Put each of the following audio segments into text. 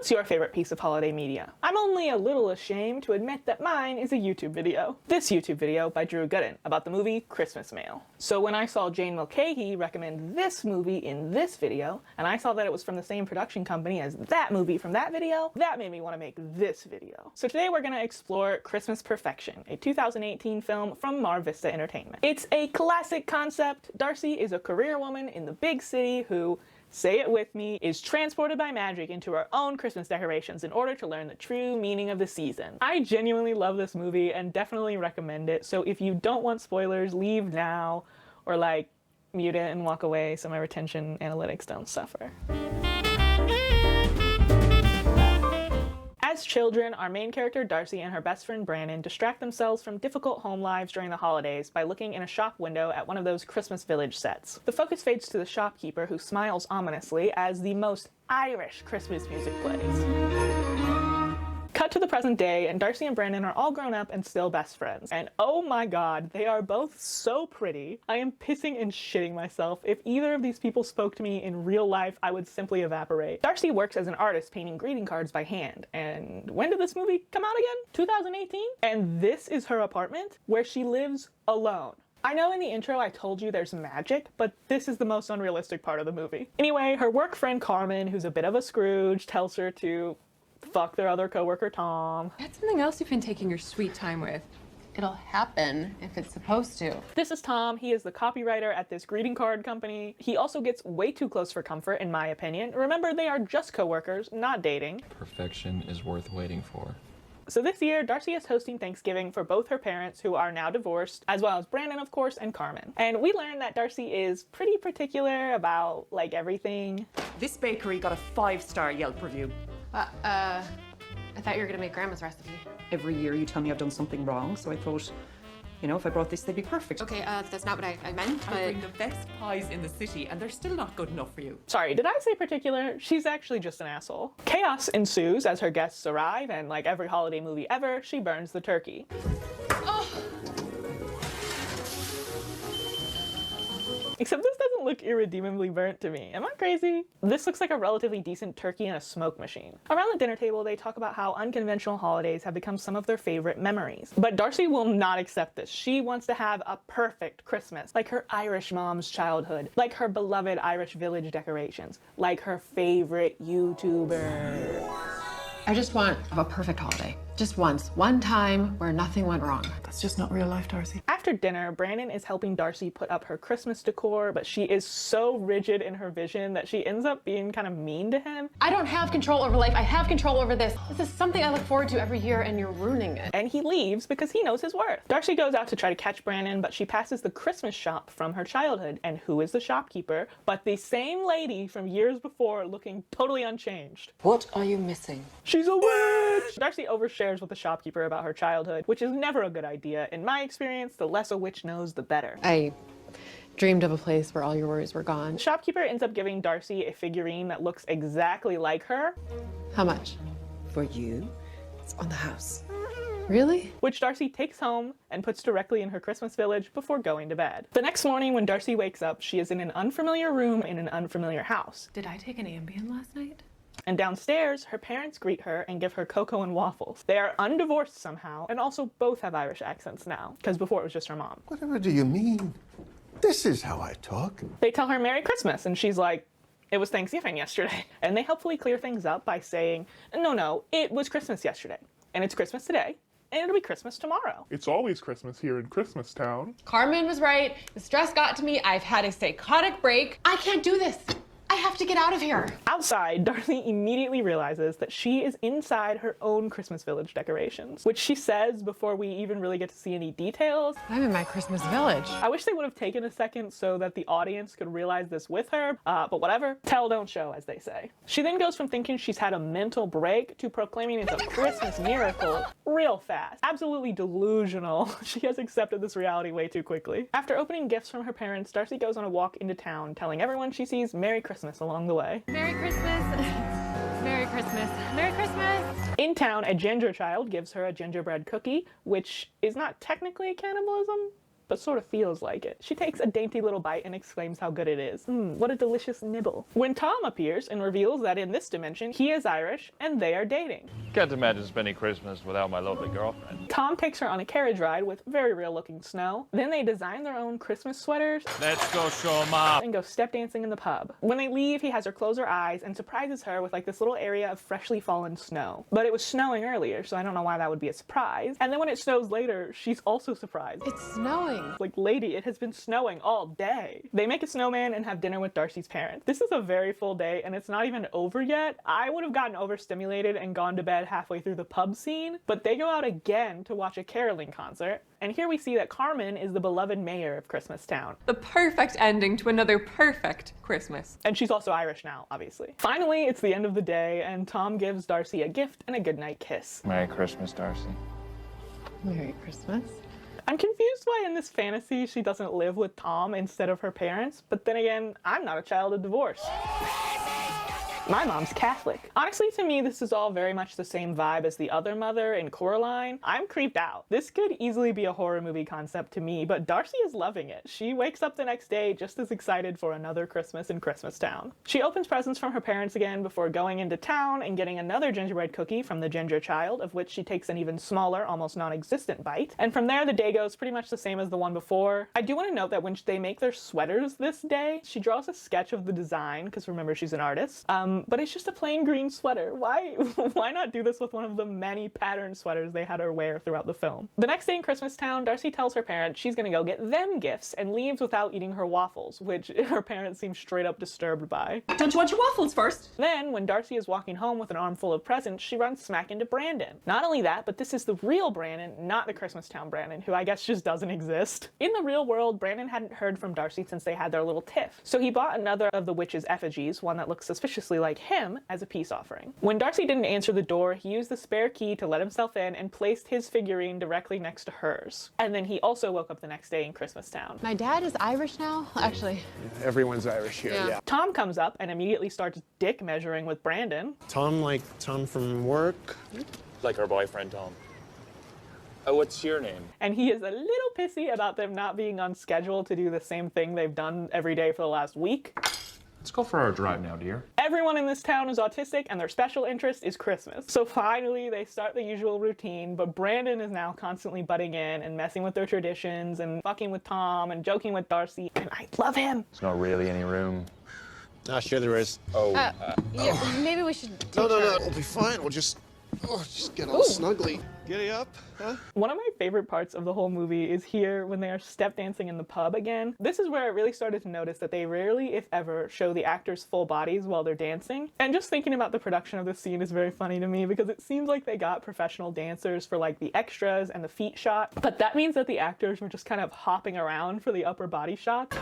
What's your favorite piece of holiday media? I'm only a little ashamed to admit that mine is a YouTube video. This YouTube video by Drew Gooden about the movie Christmas Mail. So when I saw Jane Mulcahy recommend this movie in this video, and I saw that it was from the same production company as that movie from that video, that made me want to make this video. So today we're going to explore Christmas Perfection, a 2018 film from Mar Vista Entertainment. It's a classic concept. Darcy is a career woman in the big city who, say it with me, is transported by magic into her own Christmas decorations in order to learn the true meaning of the season. I genuinely love this movie and definitely recommend it, so if you don't want spoilers, leave now, or like, mute it and walk away so my retention analytics don't suffer. As children, our main character Darcy and her best friend Brandon distract themselves from difficult home lives during the holidays by looking in a shop window at one of those Christmas Village sets. The focus fades to the shopkeeper who smiles ominously as the most Irish Christmas music plays. Cut to the present day, and Darcy and Brandon are all grown up and still best friends. And oh my god, they are both so pretty. I am pissing and shitting myself. If either of these people spoke to me in real life, I would simply evaporate. Darcy works as an artist painting greeting cards by hand. And when did this movie come out again? 2018? And this is her apartment, where she lives alone. I know in the intro I told you there's magic, but this is the most unrealistic part of the movie. Anyway, her work friend Carmen, who's a bit of a Scrooge, tells her to fuck their other coworker Tom. That's something else you've been taking your sweet time with. It'll happen if it's supposed to. This is Tom. He is the copywriter at this greeting card company. He also gets way too close for comfort, in my opinion. Remember, they are just coworkers, not dating. Perfection is worth waiting for. So this year, Darcy is hosting Thanksgiving for both her parents, who are now divorced, as well as Brandon, of course, and Carmen. And we learned that Darcy is pretty particular about, like, everything. This bakery got a 5-star Yelp review. I thought you were gonna make Grandma's recipe. Every year you tell me I've done something wrong, so I thought, you know, if I brought this, they'd be perfect. Okay, that's not what I meant, but... I bring the best pies in the city, and they're still not good enough for you. Sorry, did I say particular? She's actually just an asshole. Chaos ensues as her guests arrive, and like every holiday movie ever, she burns the turkey. Except this doesn't look irredeemably burnt to me. Am I crazy? This looks like a relatively decent turkey in a smoke machine. Around the dinner table, they talk about how unconventional holidays have become some of their favorite memories. But Darcy will not accept this. She wants to have a perfect Christmas, like her Irish mom's childhood, like her beloved Irish Village decorations, like her favorite YouTuber. I just want a perfect holiday. Just once. One time where nothing went wrong. That's just not real life, Darcy. After dinner, Brandon is helping Darcy put up her Christmas decor, but she is so rigid in her vision that she ends up being kind of mean to him. I don't have control over life. I have control over this. This is something I look forward to every year, and you're ruining it. And he leaves because he knows his worth. Darcy goes out to try to catch Brandon, but she passes the Christmas shop from her childhood. And who is the shopkeeper but the same lady from years before, looking totally unchanged? What are you missing? She's a witch! Darcy overshares with the shopkeeper about her childhood, which is never a good idea. In my experience, the less a witch knows, the better. I dreamed of a place where all your worries were gone. The shopkeeper ends up giving Darcy a figurine that looks exactly like her. How much? For you, it's on the house. Really? Which Darcy takes home and puts directly in her Christmas village before going to bed. The next morning when Darcy wakes up, she is in an unfamiliar room in an unfamiliar house. Did I take an Ambien last night? And downstairs, her parents greet her and give her cocoa and waffles. They are undivorced somehow, and also both have Irish accents now, because before it was just her mom. Whatever do you mean? This is how I talk. They tell her Merry Christmas, and she's like, it was Thanksgiving yesterday. And they helpfully clear things up by saying, no, it was Christmas yesterday, and it's Christmas today, and it'll be Christmas tomorrow. It's always Christmas here in Christmas Town. Carmen was right. The stress got to me. I've had a psychotic break. I can't do this. I have to get out of here. Outside, Darcy immediately realizes that she is inside her own Christmas Village decorations, which she says before we even really get to see any details. I'm in my Christmas village. I wish they would have taken a second so that the audience could realize this with her, but whatever. Tell, don't show, as they say. She then goes from thinking she's had a mental break to proclaiming it's a Christmas miracle real fast. Absolutely delusional. She has accepted this reality way too quickly. After opening gifts from her parents, Darcy goes on a walk into town, telling everyone she sees Merry Christmas along the way. Merry Christmas. Merry Christmas. Merry Christmas. In town, a ginger child gives her a gingerbread cookie, which is not technically cannibalism, but sort of feels like it. She takes a dainty little bite and exclaims how good it is. What a delicious nibble. When Tom appears and reveals that in this dimension, he is Irish and they are dating. Can't imagine spending Christmas without my lovely girlfriend. Tom takes her on a carriage ride with very real looking snow. Then they design their own Christmas sweaters Let's go show 'em off. and go step dancing in the pub. When they leave, he has her close her eyes and surprises her with like this little area of freshly fallen snow. But it was snowing earlier, so I don't know why that would be a surprise. And then when it snows later, she's also surprised. It's snowing. Like, lady, it has been snowing all day. They make a snowman and have dinner with Darcy's parents. This is a very full day and it's not even over yet. I would have gotten overstimulated and gone to bed halfway through the pub scene, but they go out again to watch a caroling concert. And here we see that Carmen is the beloved mayor of Christmas Town. The perfect ending to another perfect Christmas. And she's also Irish now, obviously. Finally, it's the end of the day and Tom gives Darcy a gift and a goodnight kiss. Merry Christmas, Darcy. Merry Christmas. I'm confused why in this fantasy she doesn't live with Tom instead of her parents, but then again, I'm not a child of divorce. My mom's Catholic. Honestly, to me, this is all very much the same vibe as the other mother in Coraline. I'm creeped out. This could easily be a horror movie concept to me, but Darcy is loving it. She wakes up the next day just as excited for another Christmas in Christmas Town. She opens presents from her parents again before going into town and getting another gingerbread cookie from the Ginger Child, of which she takes an even smaller, almost non-existent bite. And from there, the day goes pretty much the same as the one before. I do want to note that when they make their sweaters this day, she draws a sketch of the design, because remember, she's an artist. But it's just a plain green sweater. Why not do this with one of the many patterned sweaters they had her wear throughout the film? The next day in Christmas Town, Darcy tells her parents she's gonna go get them gifts and leaves without eating her waffles, which her parents seem straight up disturbed by. Don't you want your waffles first? Then, when Darcy is walking home with an armful of presents, she runs smack into Brandon. Not only that, but this is the real Brandon, not the Christmas Town Brandon, who I guess just doesn't exist. In the real world, Brandon hadn't heard from Darcy since they had their little tiff, so he bought another of the witch's effigies, one that looks suspiciously like him, as a peace offering. When Darcy didn't answer the door, he used the spare key to let himself in and placed his figurine directly next to hers. And then he also woke up the next day in Christmas Town. My dad is Irish now, actually. Everyone's Irish here, yeah. Tom comes up and immediately starts dick measuring with Brandon. Tom, like Tom from work? Like our boyfriend, Tom. What's your name? And he is a little pissy about them not being on schedule to do the same thing they've done every day for the last week. Let's go for our drive now, dear. Everyone in this town is autistic and their special interest is Christmas. So finally they start the usual routine, but Brandon is now constantly butting in and messing with their traditions and fucking with Tom and joking with Darcy, and I love him. There's not really any room. Ah, sure there is. Yeah, maybe we should take No, her. we'll be fine. We'll just get all snuggly. Giddy up, huh? One of my favorite parts of the whole movie is here when they are step dancing in the pub again. This is where I really started to notice that they rarely, if ever, show the actors' full bodies while they're dancing. And just thinking about the production of this scene is very funny to me because it seems like they got professional dancers for like the extras and the feet shot, but that means that the actors were just kind of hopping around for the upper body shots.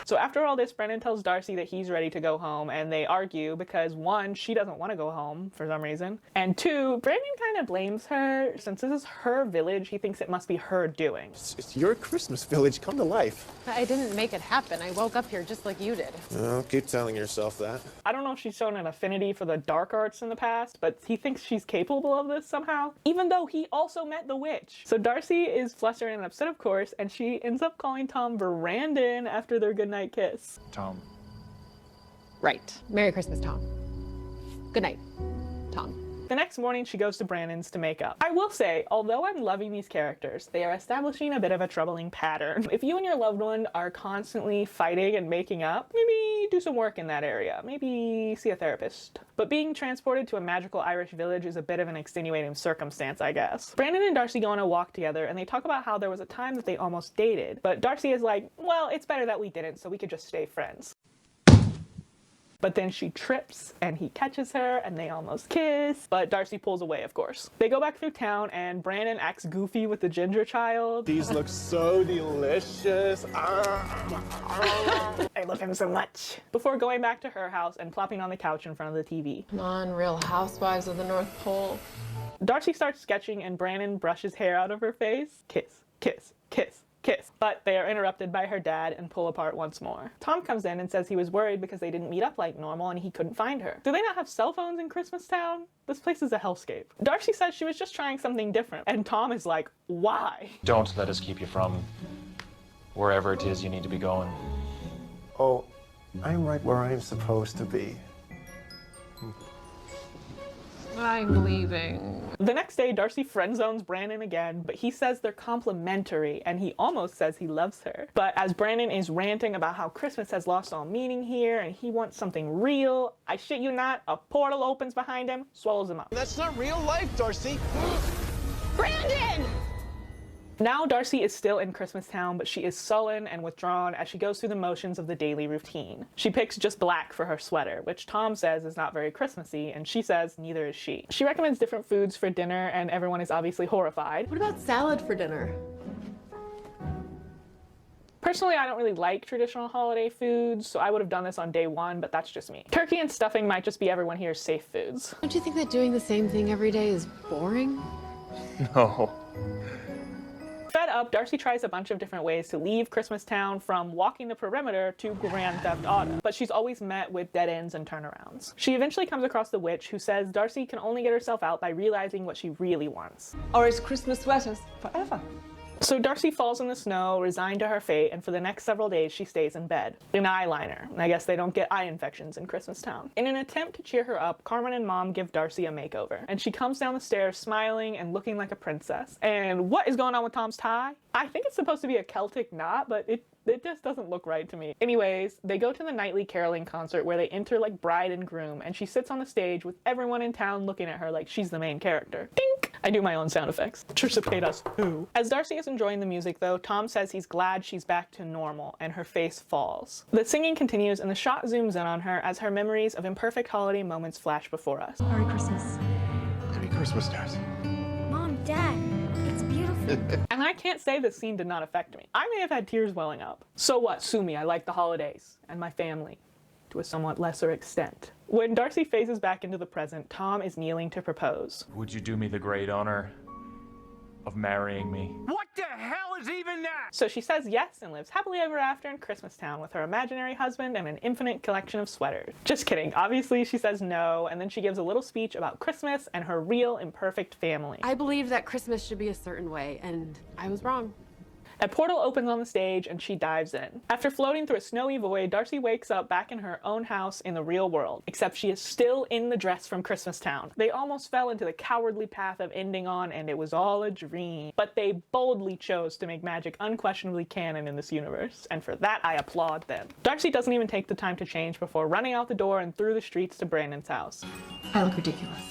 So after all this, Brennan tells Darcy that he's ready to go home, and they argue because, one, she doesn't want to go home for some reason, and two, Brandon kind of blames her. Since this is her village, he thinks it must be her doing. It's your Christmas village come to life. I didn't make it happen. I woke up here just like you did. Oh, keep telling yourself that. I don't know if she's shown an affinity for the dark arts in the past, but he thinks she's capable of this somehow, even though he also met the witch. So Darcy is flustered and upset, of course, and she ends up calling Tom Brandon after their goodnight kiss. Tom. Right. Merry Christmas, Tom. Good night, Tom. The next morning, she goes to Brandon's to make up. I will say, although I'm loving these characters, they are establishing a bit of a troubling pattern. If you and your loved one are constantly fighting and making up, maybe do some work in that area. Maybe see a therapist. But being transported to a magical Irish village is a bit of an extenuating circumstance, I guess. Brandon and Darcy go on a walk together, and they talk about how there was a time that they almost dated. But Darcy is like, well, it's better that we didn't, so we could just stay friends. But then she trips and he catches her and they almost kiss, but Darcy pulls away, of course. They go back through town and Brandon acts goofy with the Ginger Child. These look so delicious. I love him so much. Before going back to her house and plopping on the couch in front of the TV. Come on, Real Housewives of the North Pole. Darcy starts sketching and Brandon brushes hair out of her face. Kiss, kiss, kiss. kiss, but they are interrupted by her dad and pull apart once more. Tom comes in and says he was worried because they didn't meet up like normal and he couldn't find her. Do they not have cell phones in Christmastown? This place is a hellscape. Darcy says she was just trying something different, and Tom is like, why? Don't let us keep you from wherever it is you need to be going. Oh, I'm right where I'm supposed to be. I'm leaving. The next day, Darcy friend-zones Brandon again, but he says they're complimentary, and he almost says he loves her. But as Brandon is ranting about how Christmas has lost all meaning here, and he wants something real, I shit you not, a portal opens behind him, swallows him up. That's not real life, Darcy. Brandon! Now Darcy is still in Christmastown, but she is sullen and withdrawn as she goes through the motions of the daily routine. She picks just black for her sweater, which Tom says is not very Christmassy, and she says neither is she. She recommends different foods for dinner, and everyone is obviously horrified. What about salad for dinner? Personally, I don't really like traditional holiday foods, so I would have done this on day one, but that's just me. Turkey and stuffing might just be everyone here's safe foods. Don't you think that doing the same thing every day is boring? No. Fed up, Darcy tries a bunch of different ways to leave Christmastown, from walking the perimeter to Grand Theft Auto, but she's always met with dead ends and turnarounds. She eventually comes across the witch, who says Darcy can only get herself out by realizing what she really wants. Or is Christmas sweaters forever? So Darcy falls in the snow, resigned to her fate, and for the next several days she stays in bed. In eyeliner. I guess they don't get eye infections in Christmastown. In an attempt to cheer her up, Carmen and Mom give Darcy a makeover, and she comes down the stairs smiling and looking like a princess. And what is going on with Tom's tie? I think it's supposed to be a Celtic knot, but it just doesn't look right to me. Anyways, they go to the nightly caroling concert where they enter like bride and groom, and she sits on the stage with everyone in town looking at her like she's the main character. Dink! I do my own sound effects. Trisha Paytas, who? As Darcy is enjoying the music though, Tom says he's glad she's back to normal, and her face falls. The singing continues, and the shot zooms in on her as her memories of imperfect holiday moments flash before us. Merry Christmas. Merry Christmas, Darcy. Mom, Dad, it's beautiful. And I can't say this scene did not affect me. I may have had tears welling up. So what, sue me, I like the holidays, and my family, to a somewhat lesser extent. When Darcy phases back into the present, Tom is kneeling to propose. Would you do me the great honor of marrying me? What the hell is even that? So she says yes and lives happily ever after in Christmastown with her imaginary husband and an infinite collection of sweaters. Just kidding. Obviously she says no, and then she gives a little speech about Christmas and her real imperfect family. I believed that Christmas should be a certain way, and I was wrong. A portal opens on the stage and she dives in. After floating through a snowy void, Darcy wakes up back in her own house in the real world, except she is still in the dress from Christmastown. They almost fell into the cowardly path of ending on and it was all a dream. But they boldly chose to make magic unquestionably canon in this universe, and for that I applaud them. Darcy doesn't even take the time to change before running out the door and through the streets to Brandon's house. I look ridiculous.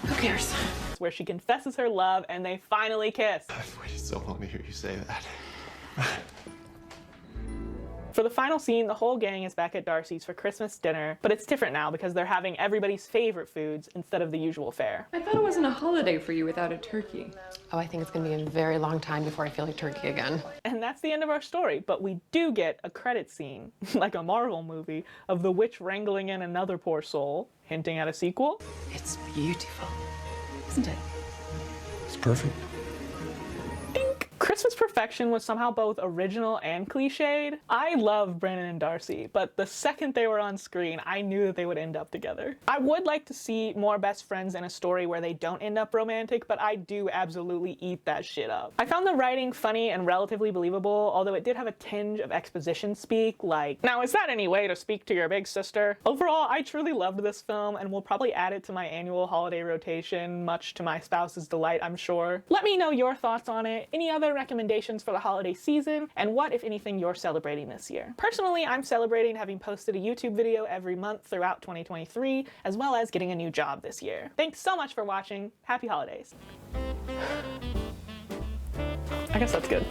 Who cares? Where she confesses her love and they finally kiss. I've waited so long to hear you say that. For the final scene, the whole gang is back at Darcy's for Christmas dinner, but it's different now because they're having everybody's favorite foods instead of the usual fare. I thought it wasn't a holiday for you without a turkey. Oh, I think it's gonna be a very long time before I feel like turkey again. And that's the end of our story, but we do get a credit scene, like a Marvel movie, of the witch wrangling in another poor soul, hinting at a sequel. It's beautiful, isn't it? It's perfect. Dink! Christmas Perfection was somehow both original and cliched. I love Brandon and Darcy, but the second they were on screen, I knew that they would end up together. I would like to see more best friends in a story where they don't end up romantic, but I do absolutely eat that shit up. I found the writing funny and relatively believable, although it did have a tinge of exposition speak, like, now is that any way to speak to your big sister? Overall, I truly loved this film and will probably add it to my annual holiday rotation, much to my spouse's delight, I'm sure. Let me know your thoughts on it, any other recommendations for the holiday season, and what, if anything, you're celebrating this year. Personally, I'm celebrating having posted a YouTube video every month throughout 2023, as well as getting a new job this year. Thanks so much for watching. Happy holidays. I guess that's good.